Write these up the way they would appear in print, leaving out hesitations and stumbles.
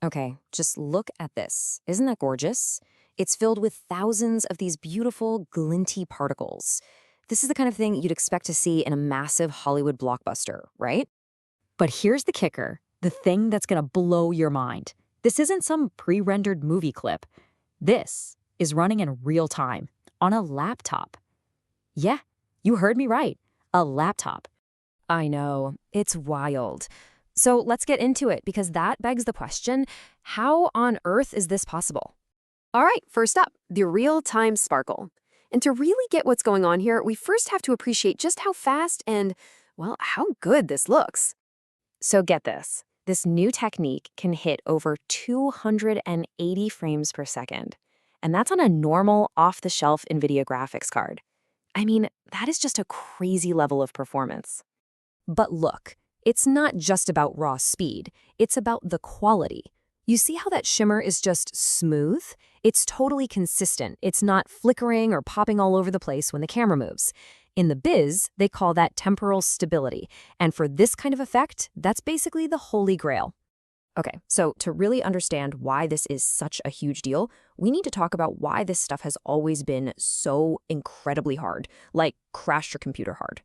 Okay, just look at this. Isn't that gorgeous? It's filled with thousands of these beautiful, glinty particles. This is the kind of thing you'd expect to see in a massive Hollywood blockbuster, right? But here's the kicker, the thing that's gonna blow your mind. This isn't some pre-rendered movie clip. This is running in real time on a laptop. Yeah, you heard me right, a laptop. I know, it's wild. So let's get into it because that begs the question, how on earth is this possible? All right, first up, the real-time sparkle. And to really get what's going on here, we first have to appreciate just how fast and, well, how good this looks. So get this. This new technique can hit over 280 frames per second. And that's on a normal, off-the-shelf NVIDIA graphics card. I mean, that is just a crazy level of performance. But look, it's not just about raw speed. It's about the quality. You see how that shimmer is just smooth? It's totally consistent. It's not flickering or popping all over the place when the camera moves. In the biz, they call that temporal stability. And for this kind of effect, that's basically the holy grail. Okay, so to really understand why this is such a huge deal, we need to talk about why this stuff has always been so incredibly hard, like crash your computer hard.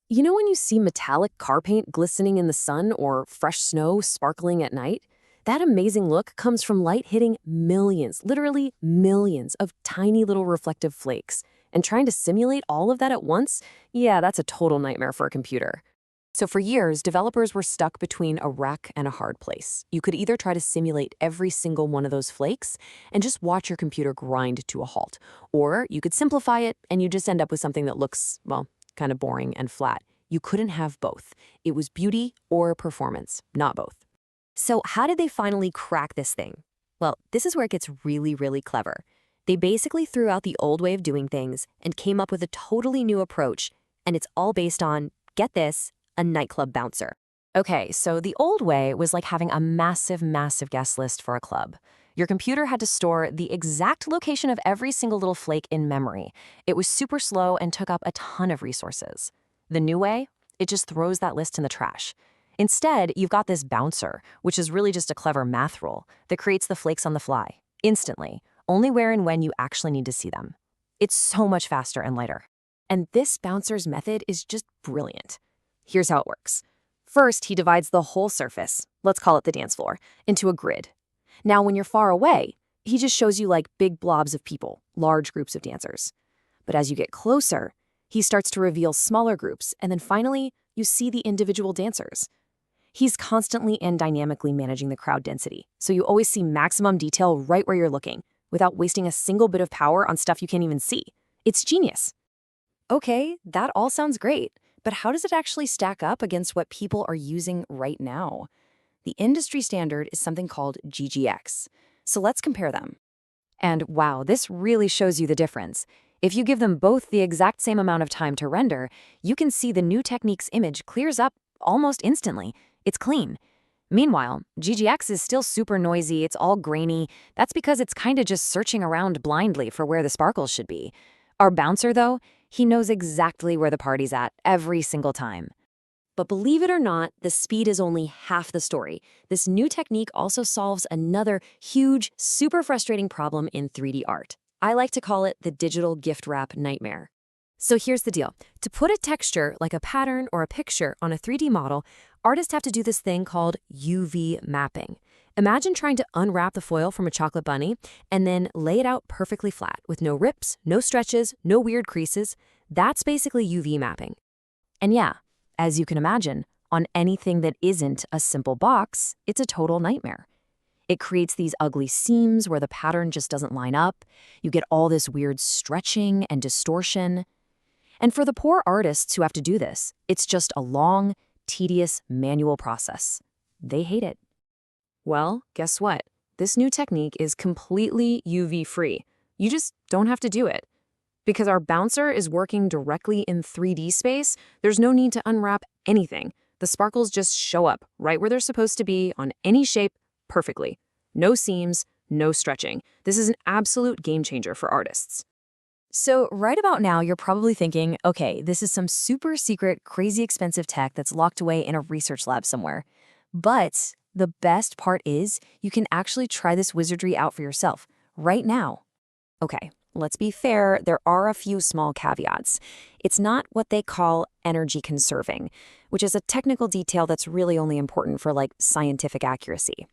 You know when you see metallic car paint glistening in the sun or fresh snow sparkling at night? That amazing look comes from light hitting millions, literally millions of tiny little reflective flakes. And trying to simulate all of that at once, yeah, that's a total nightmare for a computer. So for years, developers were stuck between a wreck and a hard place. You could either try to simulate every single one of those flakes and just watch your computer grind to a halt, or you could simplify it and you just end up with something that looks, well, kind of boring and flat. You couldn't have both. It was beauty or performance, not both. So how did they finally crack this thing? Well, this is where it gets really, really clever. They basically threw out the old way of doing things and came up with a totally new approach, and it's all based on, get this, a nightclub bouncer. Okay, so the old way was like having a massive, massive guest list for a club. Your computer had to store the exact location of every single little flake in memory. It was super slow and took up a ton of resources. The new way, it just throws that list in the trash. Instead, you've got this bouncer, which is really just a clever math rule that creates the flakes on the fly, instantly, only where and when you actually need to see them. It's so much faster and lighter. And this bouncer's method is just brilliant. Here's how it works. First, he divides the whole surface, let's call it the dance floor, into a grid. Now, when you're far away, he just shows you like big blobs of people, large groups of dancers. But as you get closer, he starts to reveal smaller groups, and then finally, you see the individual dancers. He's constantly and dynamically managing the crowd density, so you always see maximum detail right where you're looking, without wasting a single bit of power on stuff you can't even see. It's genius. Okay, that all sounds great, but how does it actually stack up against what people are using right now? The industry standard is something called GGX, so let's compare them. And wow, this really shows you the difference. If you give them both the exact same amount of time to render, you can see the new technique's image clears up almost instantly. It's clean. Meanwhile, GGX is still super noisy, it's all grainy. That's because it's kind of just searching around blindly for where the sparkles should be. Our bouncer, though, he knows exactly where the party's at every single time. But believe it or not, the speed is only half the story. This new technique also solves another huge, super frustrating problem in 3D art. I like to call it the digital gift wrap nightmare. So here's the deal. To put a texture, like a pattern or a picture, on a 3D model, artists have to do this thing called UV mapping. Imagine trying to unwrap the foil from a chocolate bunny and then lay it out perfectly flat with no rips, no stretches, no weird creases. That's basically UV mapping. And yeah, as you can imagine, on anything that isn't a simple box, it's a total nightmare. It creates these ugly seams where the pattern just doesn't line up. You get all this weird stretching and distortion. And for the poor artists who have to do this, it's just a long, tedious manual process. They hate it. Well, guess what? This new technique is completely UV-free. You just don't have to do it. Because our bouncer is working directly in 3D space, there's no need to unwrap anything. The sparkles just show up right where they're supposed to be on any shape perfectly. No seams, no stretching. This is an absolute game changer for artists. So right about now, you're probably thinking, okay, this is some super secret, crazy expensive tech that's locked away in a research lab somewhere. But the best part is you can actually try this wizardry out for yourself right now. Okay, let's be fair, there are a few small caveats. It's not what they call energy conserving, which is a technical detail that's really only important for scientific accuracy.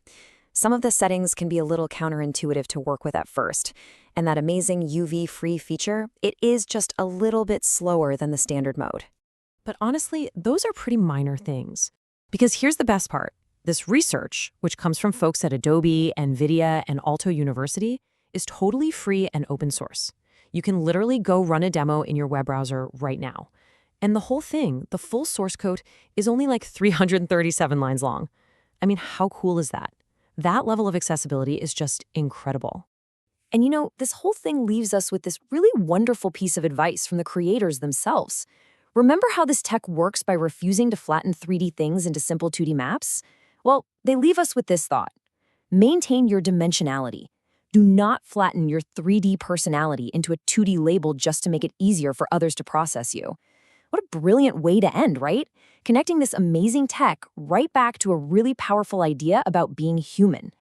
Some of the settings can be a little counterintuitive to work with at first, and that amazing UV-free feature, it is just a little bit slower than the standard mode. But honestly, those are pretty minor things. Because here's the best part. This research, which comes from folks at Adobe, NVIDIA, and Aalto University, is totally free and open source. You can literally go run a demo in your web browser right now. And the whole thing, the full source code, is only 337 lines long. I mean, how cool is that? That level of accessibility is just incredible. And this whole thing leaves us with this really wonderful piece of advice from the creators themselves. Remember how this tech works by refusing to flatten 3D things into simple 2D maps? Well, they leave us with this thought. Maintain your dimensionality. Do not flatten your 3D personality into a 2D label just to make it easier for others to process you. What a brilliant way to end, right? Connecting this amazing tech right back to a really powerful idea about being human.